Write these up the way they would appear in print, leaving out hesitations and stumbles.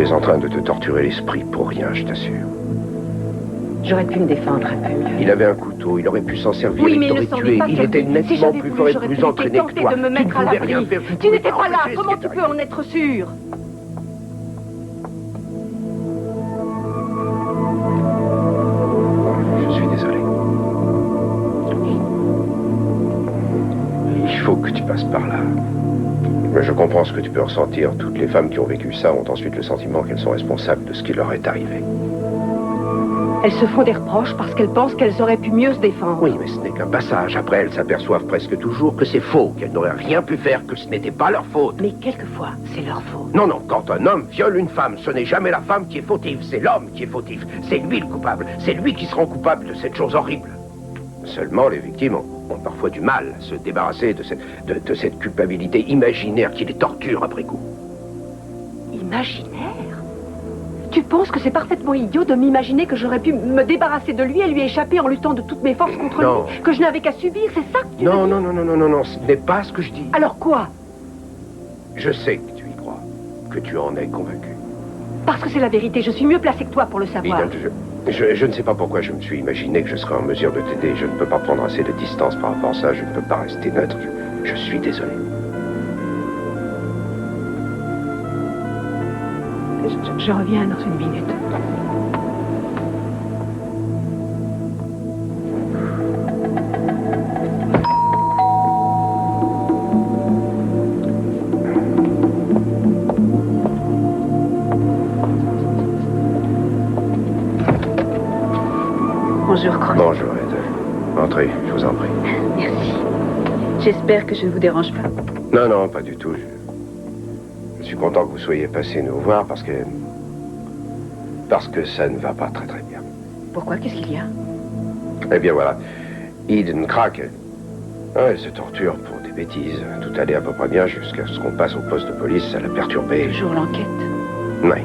es en train de te torturer l'esprit pour rien, je t'assure. J'aurais pu me défendre un peu mieux. Il avait un couteau, il aurait pu s'en servir, Oui, il mais il ne t'aurait s'en tué. est pas Il servi. était nettement Si j'avais plus voulu, fort et j'aurais plus peut-être entraîné que tenté toi. de me Tu ne mettre à pouvais l'abri. rien faire. Tu n'étais pas là. empêcher ce Comment qui tu est peux en être sûr? Je suis désolé. Il faut que tu passes par là. Mais je comprends ce que tu peux ressentir. Toutes les femmes qui ont vécu ça ont ensuite le sentiment qu'elles sont responsables de ce qui leur est arrivé. Elles se font des reproches parce qu'elles pensent qu'elles auraient pu mieux se défendre. Oui, mais ce n'est qu'un passage. Après, elles s'aperçoivent presque toujours que c'est faux, qu'elles n'auraient rien pu faire, que ce n'était pas leur faute. Mais quelquefois, c'est leur faute. Non, non, quand un homme viole une femme, ce n'est jamais la femme qui est fautive, c'est l'homme qui est fautif. C'est lui le coupable. C'est lui qui se rend coupable de cette chose horrible. Seulement, les victimes ont parfois du mal à se débarrasser de cette culpabilité imaginaire qui les torture après coup. Imaginaire? Tu penses que c'est parfaitement idiot de m'imaginer que j'aurais pu me débarrasser de lui et lui échapper en luttant de toutes mes forces contre lui? Que je n'avais qu'à subir, c'est ça que tu veux dire? Non, ce n'est pas ce que je dis. Alors quoi? Je sais que tu y crois, que tu en es convaincu. Parce que c'est la vérité, je suis mieux placée que toi pour le savoir. Eden, je ne sais pas pourquoi je me suis imaginé que je serais en mesure de t'aider. Je ne peux pas prendre assez de distance par rapport à ça, je ne peux pas rester neutre. Je suis désolé. Je reviens dans une minute. Bonjour, Croix. Bonjour, Eden. Entrez, je vous en prie. Merci. J'espère que je ne vous dérange pas. Non, non, pas du tout. Je suis content que vous soyez passé nous voir parce que ça ne va pas très très bien. Pourquoi? Qu'est-ce qu'il y a? Eh bien voilà, Eden craque. Elle se torture pour des bêtises. Tout allait à peu près bien jusqu'à ce qu'on passe au poste de police. Ça l'a perturbée. Toujours l'enquête? Oui.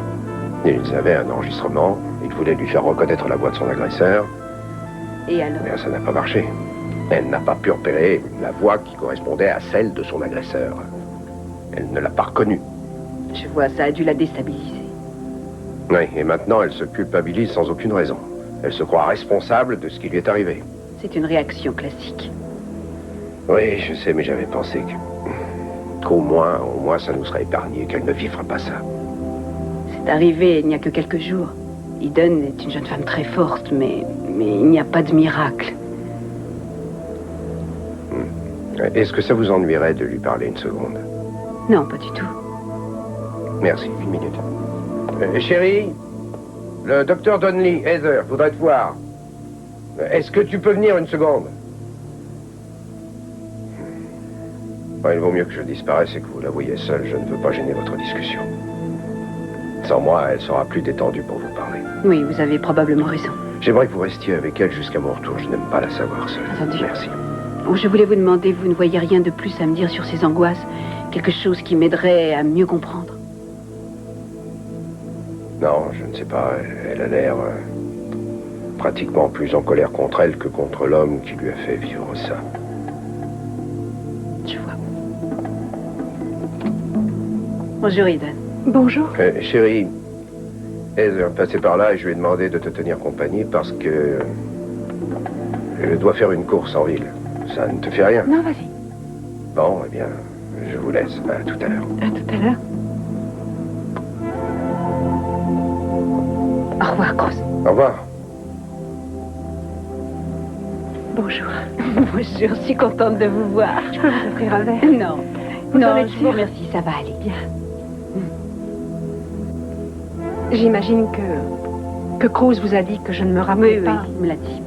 Ils avaient un enregistrement. Ils voulaient lui faire reconnaître la voix de son agresseur. Et alors? Mais ça n'a pas marché. Elle n'a pas pu repérer la voix qui correspondait à celle de son agresseur. Elle ne l'a pas reconnue. Je vois, ça a dû la déstabiliser. Oui, et maintenant elle se culpabilise sans aucune raison. Elle se croit responsable de ce qui lui est arrivé. C'est une réaction classique. Oui, je sais, mais j'avais pensé qu'au moins, ça nous serait épargné, qu'elle ne vivra pas ça. C'est arrivé il n'y a que quelques jours. Eden est une jeune femme très forte, mais il n'y a pas de miracle. Est-ce que ça vous ennuierait de lui parler une seconde? Non, pas du tout. Merci, une minute. Chérie, le docteur Donnelly, Heather, voudrait te voir. Est-ce que tu peux venir une seconde? Il vaut mieux que je disparaisse et que vous la voyez seule. Je ne veux pas gêner votre discussion. Sans moi, elle sera plus détendue pour vous parler. Oui, vous avez probablement raison. J'aimerais que vous restiez avec elle jusqu'à mon retour. Je n'aime pas la savoir seule. Entendu. Merci. Oh, je voulais vous demander, vous ne voyez rien de plus à me dire sur ces angoisses? Quelque chose qui m'aiderait à mieux comprendre? Non, je ne sais pas. Elle a l'air pratiquement plus en colère contre elle que contre l'homme qui lui a fait vivre ça. Je vois. Bonjour, Eden. Bonjour. Chérie, Heather passait par là et je lui ai demandé de te tenir compagnie parce que je dois faire une course en ville. Ça ne te fait rien? Non, vas-y. Bon, eh bien, je vous laisse. À tout à l'heure. À tout à l'heure. Au revoir, Cross. Au revoir. Bonjour. Bonjour, je suis contente de vous voir. Je peux vous offrir un verre? Non. Vous en Non, êtes je vous sûre? remercie, ça va aller. Bien. J'imagine que Cruz vous a dit que je ne me rappelais Oui, pas. il me l'a dit.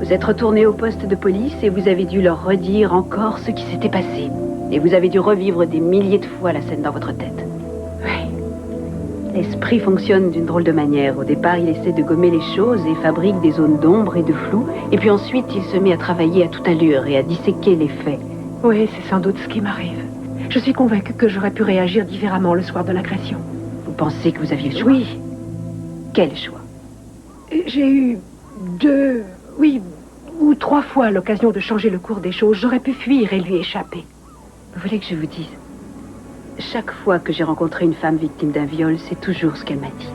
Vous êtes retourné au poste de police et vous avez dû leur redire encore ce qui s'était passé. Et vous avez dû revivre des milliers de fois la scène dans votre tête. Oui. L'esprit fonctionne d'une drôle de manière. Au départ, il essaie de gommer les choses et fabrique des zones d'ombre et de flou. Et puis ensuite, il se met à travailler à toute allure et à disséquer les faits. Oui, c'est sans doute ce qui m'arrive. Je suis convaincue que j'aurais pu réagir différemment le soir de l'agression. Vous pensez que vous aviez le choix? Oui. Quel choix? J'ai eu 2, ou 3 fois l'occasion de changer le cours des choses. J'aurais pu fuir et lui échapper. Vous voulez que je vous dise? Chaque fois que j'ai rencontré une femme victime d'un viol, c'est toujours ce qu'elle m'a dit.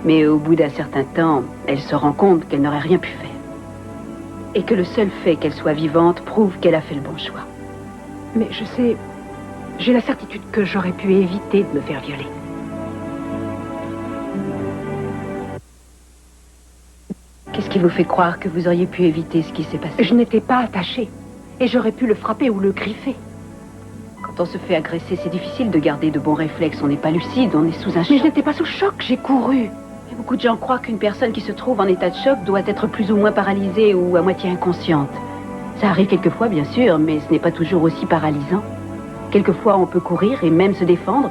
Mais au bout d'un certain temps, elle se rend compte qu'elle n'aurait rien pu faire. Et que le seul fait qu'elle soit vivante prouve qu'elle a fait le bon choix. Mais je sais... J'ai la certitude que j'aurais pu éviter de me faire violer. Qu'est-ce qui vous fait croire que vous auriez pu éviter ce qui s'est passé? Je n'étais pas attachée. Et j'aurais pu le frapper ou le griffer. Quand on se fait agresser, c'est difficile de garder de bons réflexes. On n'est pas lucide, on est sous un choc. Mais je n'étais pas sous choc, j'ai couru. Et beaucoup de gens croient qu'une personne qui se trouve en état de choc doit être plus ou moins paralysée ou à moitié inconsciente. Ça arrive quelquefois, bien sûr, mais ce n'est pas toujours aussi paralysant. Quelquefois, on peut courir et même se défendre,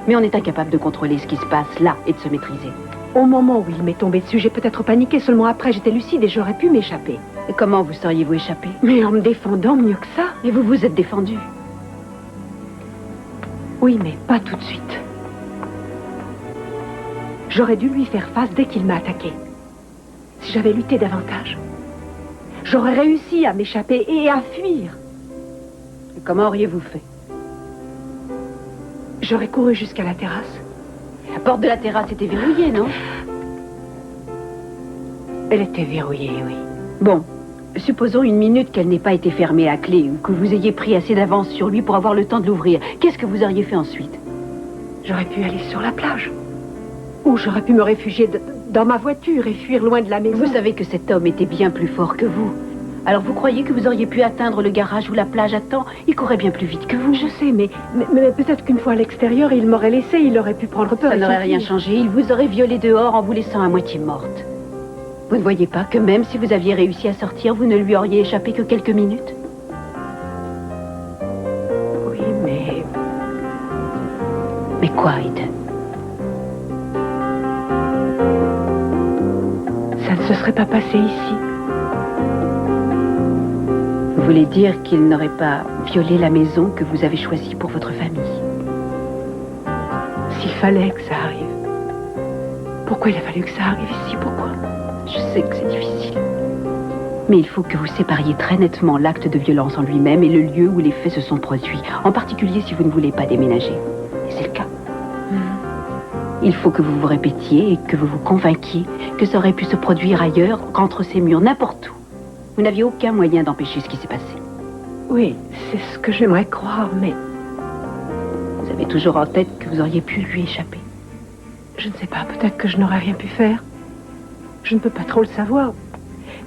mais on est incapable de contrôler ce qui se passe là et de se maîtriser. Au moment où il m'est tombé dessus, j'ai peut-être paniqué. Seulement après, j'étais lucide et j'aurais pu m'échapper. Et comment vous seriez-vous échappé? Mais en me défendant mieux que ça. Et vous vous êtes défendu? Oui, mais pas tout de suite. J'aurais dû lui faire face dès qu'il m'a attaqué. Si j'avais lutté davantage, j'aurais réussi à m'échapper et à fuir. Et comment auriez-vous fait? J'aurais couru jusqu'à la terrasse. La porte de la terrasse était verrouillée, non? Elle était verrouillée, oui. Bon, supposons une minute qu'elle n'ait pas été fermée à clé ou que vous ayez pris assez d'avance sur lui pour avoir le temps de l'ouvrir. Qu'est-ce que vous auriez fait ensuite? J'aurais pu aller sur la plage. Ou j'aurais pu me réfugier dans ma voiture et fuir loin de la maison. Vous savez que cet homme était bien plus fort que vous. Alors vous croyez que vous auriez pu atteindre le garage ou la plage à temps? Il courait bien plus vite que vous. Je sais, mais peut-être qu'une fois à l'extérieur, il m'aurait laissé, il aurait pu prendre peur. Ça n'aurait rien changé. Il vous aurait violé dehors en vous laissant à moitié morte. Vous ne voyez pas que même si vous aviez réussi à sortir, vous ne lui auriez échappé que quelques minutes? Oui, mais... Mais quoi, Eden? Ça ne se serait pas passé ici. Vous voulez dire qu'il n'aurait pas violé la maison que vous avez choisie pour votre famille? S'il fallait que ça arrive. Pourquoi il a fallu que ça arrive ici? Pourquoi? Je sais que c'est difficile. Mais il faut que vous sépariez très nettement l'acte de violence en lui-même et le lieu où les faits se sont produits. En particulier si vous ne voulez pas déménager. Et c'est le cas. Il faut que vous vous répétiez et que vous vous convainquiez que ça aurait pu se produire ailleurs qu'entre ces murs, n'importe où. Vous n'aviez aucun moyen d'empêcher ce qui s'est passé. Oui, c'est ce que j'aimerais croire, mais... Vous avez toujours en tête que vous auriez pu lui échapper. Je ne sais pas, peut-être que je n'aurais rien pu faire. Je ne peux pas trop le savoir.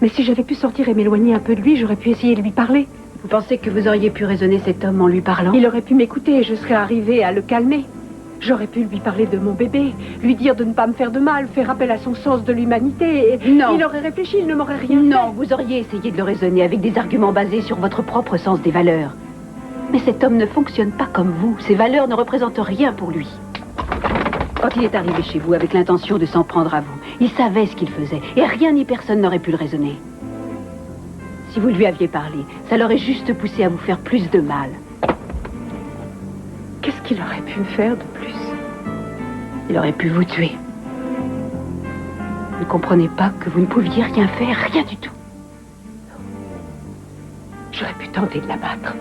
Mais si j'avais pu sortir et m'éloigner un peu de lui, j'aurais pu essayer de lui parler. Vous pensez que vous auriez pu raisonner cet homme en lui parlant? Il aurait pu m'écouter et je serais arrivée à le calmer. J'aurais pu lui parler de mon bébé, lui dire de ne pas me faire de mal, faire appel à son sens de l'humanité. Et non. Il aurait réfléchi, il ne m'aurait rien fait. Non, vous auriez essayé de le raisonner avec des arguments basés sur votre propre sens des valeurs. Mais cet homme ne fonctionne pas comme vous. Ses valeurs ne représentent rien pour lui. Quand il est arrivé chez vous avec l'intention de s'en prendre à vous, il savait ce qu'il faisait et rien ni personne n'aurait pu le raisonner. Si vous lui aviez parlé, ça l'aurait juste poussé à vous faire plus de mal. Qu'est-ce qu'il aurait pu me faire de plus? Il aurait pu vous tuer. Vous ne comprenez pas que vous ne pouviez rien faire, rien du tout. J'aurais pu tenter de l'abattre.